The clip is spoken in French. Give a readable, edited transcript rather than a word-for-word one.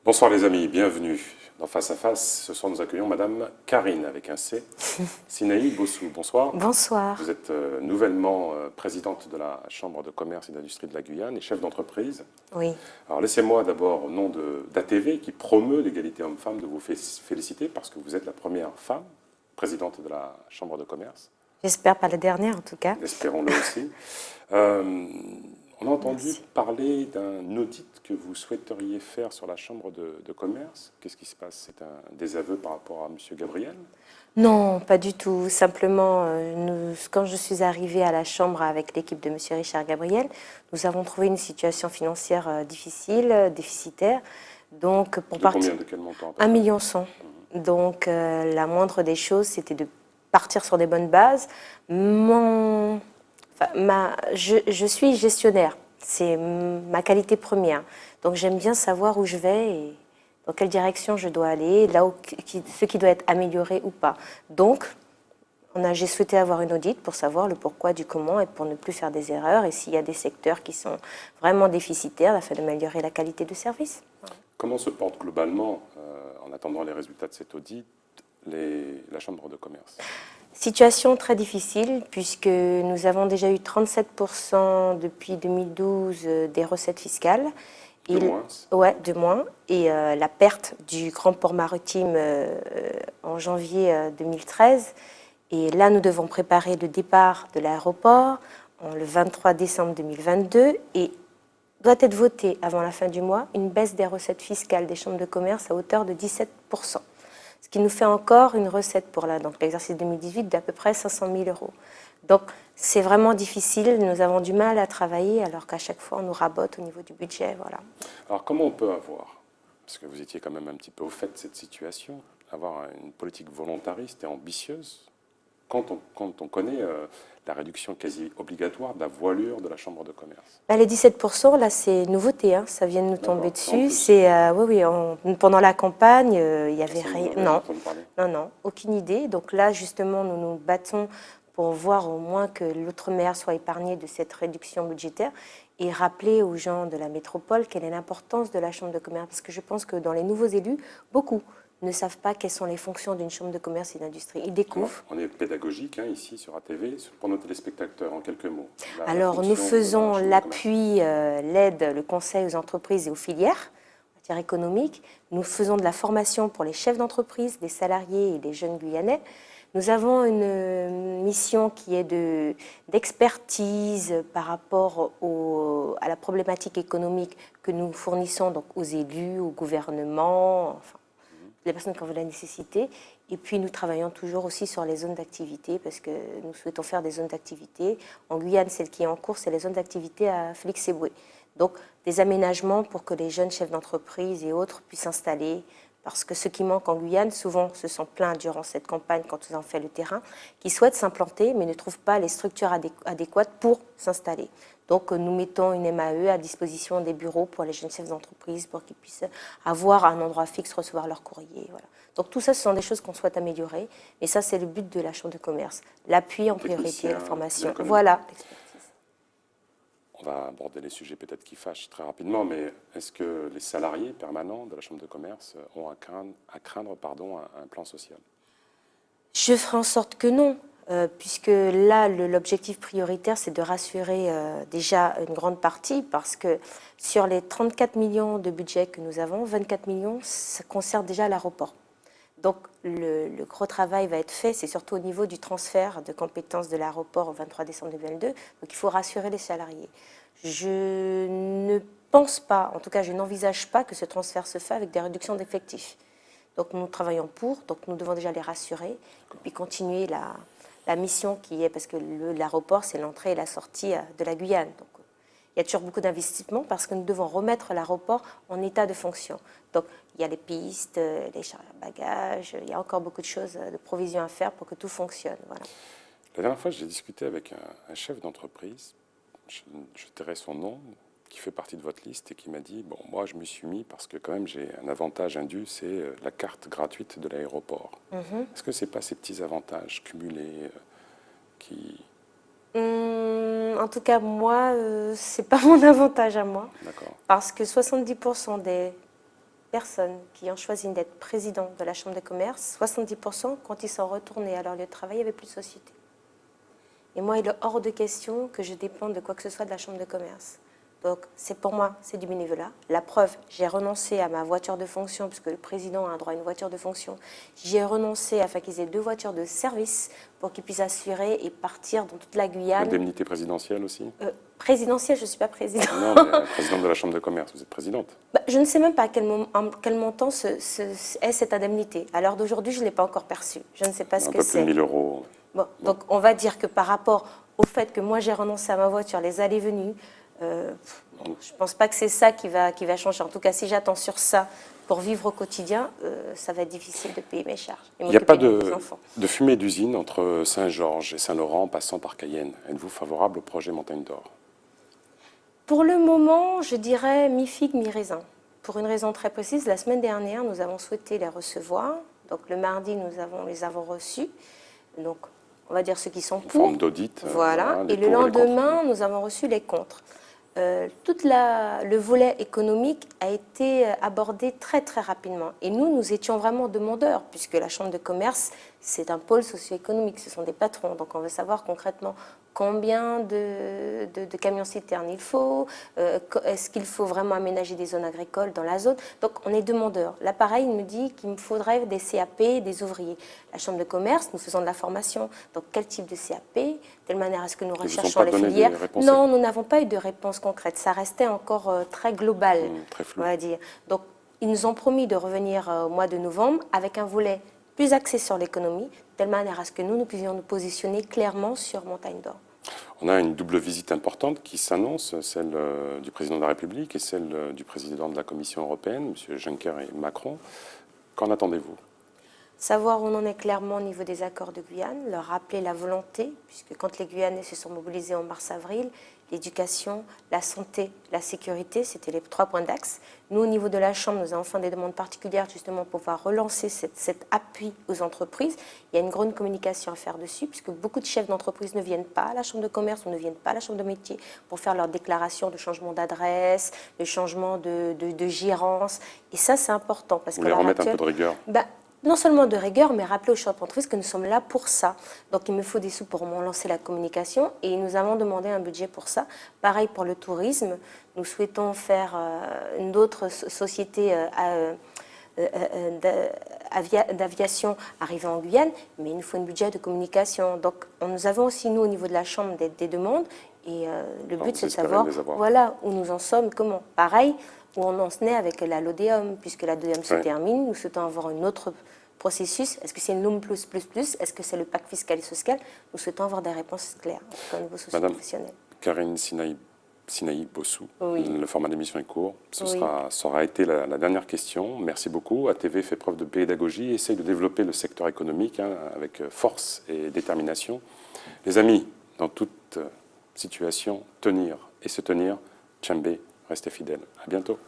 Bonsoir les amis, bienvenue dans Face à Face. Ce soir nous accueillons Madame Karine avec un C. Sinaï Bossou, bonsoir. Bonsoir. Vous êtes nouvellement présidente de la Chambre de commerce et d'industrie de la Guyane et chef d'entreprise. Oui. Alors laissez-moi d'abord au nom d'ATV qui promeut l'égalité homme-femme de vous féliciter parce que vous êtes la première femme présidente de la Chambre de commerce. J'espère pas la dernière en tout cas. Espérons-le aussi. On a entendu parler d'un audit que vous souhaiteriez faire sur la Chambre de commerce. Qu'est-ce qui se passe? C'est un désaveu par rapport à M. Gabriel? Non, pas du tout. Simplement, quand je suis arrivée à la Chambre avec l'équipe de M. Richard Gabriel, nous avons trouvé une situation financière difficile, déficitaire. Donc, pour Combien, de quel montant? 1,1 million. Donc, la moindre des choses, c'était de partir sur des bonnes bases. Je suis gestionnaire, c'est ma qualité première. Donc j'aime bien savoir où je vais et dans quelle direction je dois aller, ce qui doit être amélioré ou pas. Donc j'ai souhaité avoir une audit pour savoir le pourquoi du comment et pour ne plus faire des erreurs et s'il y a des secteurs qui sont vraiment déficitaires afin d'améliorer la qualité de service. Comment se porte globalement, en attendant les résultats de cet audit, la Chambre de commerce? Situation très difficile puisque nous avons déjà eu 37% depuis 2012 des recettes fiscales. De moins? Ouais, de moins. Et la perte du grand port maritime en janvier 2013. Et là, nous devons préparer le départ de l'aéroport le 23 décembre 2022 et doit être voté avant la fin du mois une baisse des recettes fiscales des chambres de commerce à hauteur de 17%. Ce qui nous fait encore une recette pour l'exercice 2018 d'à peu près 500 000 euros. Donc c'est vraiment difficile, nous avons du mal à travailler alors qu'à chaque fois on nous rabote au niveau du budget. Voilà. Alors comment on peut avoir, parce que vous étiez quand même un petit peu au fait de cette situation, avoir une politique volontariste et ambitieuse quand on connaît la réduction quasi obligatoire de la voilure de la Chambre de commerce? Les 17%, là, c'est nouveauté, hein, ça vient de nous tomber dessus. Oui, pendant la campagne, il n'y avait rien. Non, aucune idée. Donc là, justement, nous nous battons pour voir au moins que l'outre-mer soit épargné de cette réduction budgétaire et rappeler aux gens de la métropole quelle est l'importance de la Chambre de commerce. Parce que je pense que dans les nouveaux élus, beaucoup ne savent pas quelles sont les fonctions d'une chambre de commerce et d'industrie. Ils découvrent. On est pédagogique ici sur ATV, pour nos téléspectateurs, en quelques mots. Alors nous faisons l'appui, l'aide, le conseil aux entreprises et aux filières en matière économique. Nous faisons de la formation pour les chefs d'entreprise, des salariés et des jeunes Guyanais. Nous avons une mission qui est d'expertise par rapport à la problématique économique que nous fournissons donc aux élus, au gouvernement, enfin, les personnes qui en veulent la nécessité. Et puis nous travaillons toujours aussi sur les zones d'activité parce que nous souhaitons faire des zones d'activité. En Guyane, celle qui est en cours, c'est les zones d'activité à Félix-Éboué. Donc des aménagements pour que les jeunes chefs d'entreprise et autres puissent s'installer. Parce que ce qui manque en Guyane, souvent, se sont plaints durant cette campagne quand ils ont fait le terrain, qui souhaitent s'implanter mais ne trouvent pas les structures adéquates pour s'installer. Donc nous mettons une MAE à disposition des bureaux pour les jeunes chefs d'entreprise pour qu'ils puissent avoir un endroit fixe, recevoir leur courrier. Voilà. Donc tout ça, ce sont des choses qu'on souhaite améliorer. Et ça, c'est le but de la Chambre de commerce. L'appui en priorité, la formation. Voilà. On va aborder les sujets peut-être qui fâchent très rapidement, mais est-ce que les salariés permanents de la Chambre de commerce ont à craindre un plan social? Je ferai en sorte que non. Puisque là, l'objectif prioritaire, c'est de rassurer déjà une grande partie, parce que sur les 34 millions de budget que nous avons, 24 millions, ça concerne déjà l'aéroport. Donc le gros travail va être fait, c'est surtout au niveau du transfert de compétences de l'aéroport au 23 décembre 2022. Donc il faut rassurer les salariés. Je ne pense pas, en tout cas je n'envisage pas que ce transfert se fasse avec des réductions d'effectifs. Donc nous travaillons donc nous devons déjà les rassurer, et puis continuer la mission qui est, parce que l'aéroport, c'est l'entrée et la sortie de la Guyane. Donc, il y a toujours beaucoup d'investissements parce que nous devons remettre l'aéroport en état de fonction. Donc, il y a les pistes, les charges à bagages, il y a encore beaucoup de choses, de provisions à faire pour que tout fonctionne. Voilà. La dernière fois, j'ai discuté avec un chef d'entreprise, je tairai son nom, qui fait partie de votre liste et qui m'a dit, bon, moi, je me suis mis parce que quand même, j'ai un avantage indu, c'est la carte gratuite de l'aéroport. Est-ce que ce n'est pas ces petits avantages cumulés qui... En tout cas, moi, c'est pas mon avantage à moi. D'accord. Parce que 70% des personnes qui ont choisi d'être président de la Chambre de commerce, 70%, quand ils sont retournés à leur lieu de travail, il n'y avait plus de société. Et moi, il est hors de question que je dépende de quoi que ce soit de la Chambre de commerce. Donc, pour moi, c'est du bénévolat. La preuve, j'ai renoncé à ma voiture de fonction, puisque le président a un droit à une voiture de fonction. J'ai renoncé afin qu'ils aient 2 voitures de service pour qu'ils puissent assurer et partir dans toute la Guyane. L'indemnité présidentielle aussi? Présidentielle, je ne suis pas présidente. Non, mais présidente de la Chambre de commerce, vous êtes présidente. Je ne sais même pas à quel montant est cette indemnité. À l'heure d'aujourd'hui, je ne l'ai pas encore perçue. Je ne sais pas ce que c'est. Un peu plus de 1 000 euros. Bon, donc, on va dire que par rapport au fait que moi, j'ai renoncé à ma voiture, les allées-venues, je ne pense pas que c'est ça qui va changer. En tout cas, si j'attends sur ça pour vivre au quotidien, ça va être difficile de payer mes charges. Il n'y a pas de fumée d'usine entre Saint-Georges et Saint-Laurent en passant par Cayenne. Êtes-vous favorable au projet Montagne d'Or? Pour le moment, je dirais mi-figue, mi-raisin. Pour une raison très précise, la semaine dernière, nous avons souhaité les recevoir. Donc le mardi, nous les avons reçus. Donc, on va dire ceux qui sont pour. En forme d'audit. Voilà. Et le lendemain, nous avons reçu les contre. Tout le volet économique a été abordé très très rapidement. Et nous étions vraiment demandeurs, puisque la Chambre de commerce, c'est un pôle socio-économique, ce sont des patrons. Donc on veut savoir concrètement combien de camions-citernes il faut, est-ce qu'il faut vraiment aménager des zones agricoles dans la zone. Donc on est demandeurs. Là pareil, il me dit qu'il me faudrait des CAP, des ouvriers. La Chambre de commerce, nous faisons de la formation. Donc quel type de CAP? De telle manière est-ce que nous recherchons les filières? Non, nous n'avons pas eu de réponse concrète. Ça restait encore très global, très flou. On va dire. Donc ils nous ont promis de revenir au mois de novembre avec un volet plus axé sur l'économie, de telle manière à ce que nous puissions nous positionner clairement sur Montagne d'Or. On a une double visite importante qui s'annonce, celle du président de la République et celle du président de la Commission européenne, M. Juncker et Macron. Qu'en attendez-vous? Savoir où on en est clairement au niveau des accords de Guyane, leur rappeler la volonté, puisque quand les Guyanais se sont mobilisés en mars-avril, l'éducation, la santé, la sécurité, c'était les 3 points d'axe. Nous, au niveau de la Chambre, nous avons fait des demandes particulières justement pour pouvoir relancer cet appui aux entreprises. Il y a une grande communication à faire dessus, puisque beaucoup de chefs d'entreprise ne viennent pas à la Chambre de commerce ou ne viennent pas à la Chambre de métier pour faire leur déclaration de changement d'adresse, de changement de gérance. Et ça, c'est important. Parce Vous les remettre un peu de rigueur? Non seulement de rigueur, mais rappeler aux chefs d'entreprise que nous sommes là pour ça. Donc il me faut des sous pour lancer la communication et nous avons demandé un budget pour ça. Pareil pour le tourisme, nous souhaitons faire une autre société d'aviation arriver en Guyane, mais il nous faut un budget de communication. Donc nous avons aussi, nous, au niveau de la Chambre, des demandes et le but, c'est de savoir voilà, où nous en sommes, comment. Pareil, où on en est avec la LODEOM, puisque la LODEOM se termine, nous souhaitons avoir un autre processus. Est-ce que c'est une LOM++? Est-ce que c'est le pacte fiscal et social? Nous souhaitons avoir des réponses claires au niveau socio-professionnel. Madame Karine Sinaï-Bossou, oui. Le format d'émission est court. Ça aura été la dernière question. Merci beaucoup. ATV fait preuve de pédagogie, essaye de développer le secteur économique avec force et détermination. Les amis, dans toute situation, tenir et se tenir. Tchambé, restez fidèles. À bientôt.